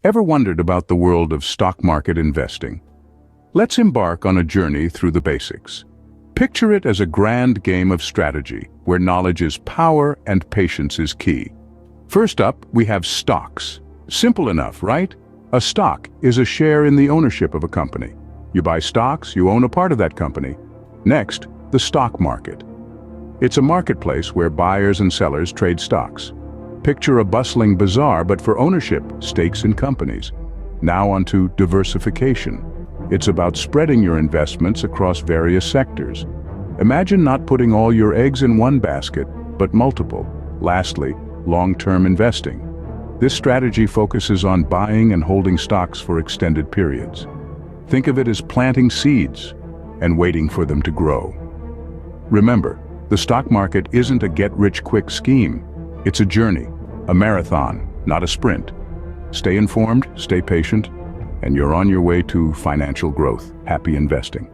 Ever wondered about the world of stock market investing? Let's embark on a journey through the basics. Picture it as a grand game of strategy, where knowledge is power and patience is key. First up, we have stocks. Simple enough, right? A stock is a share in the ownership of a company. You buy stocks, you own a part of that company. Next, the stock market. It's a marketplace where buyers and sellers trade stocks. Picture a bustling bazaar, but for ownership, stakes in companies. Now onto diversification. It's about spreading your investments across various sectors. Imagine not putting all your eggs in one basket, but multiple. Lastly, long-term investing. This strategy focuses on buying and holding stocks for extended periods. Think of it as planting seeds and waiting for them to grow. Remember, the stock market isn't a get-rich-quick scheme. It's a journey, a marathon, not a sprint. Stay informed, stay patient, and you're on your way to financial growth. Happy investing.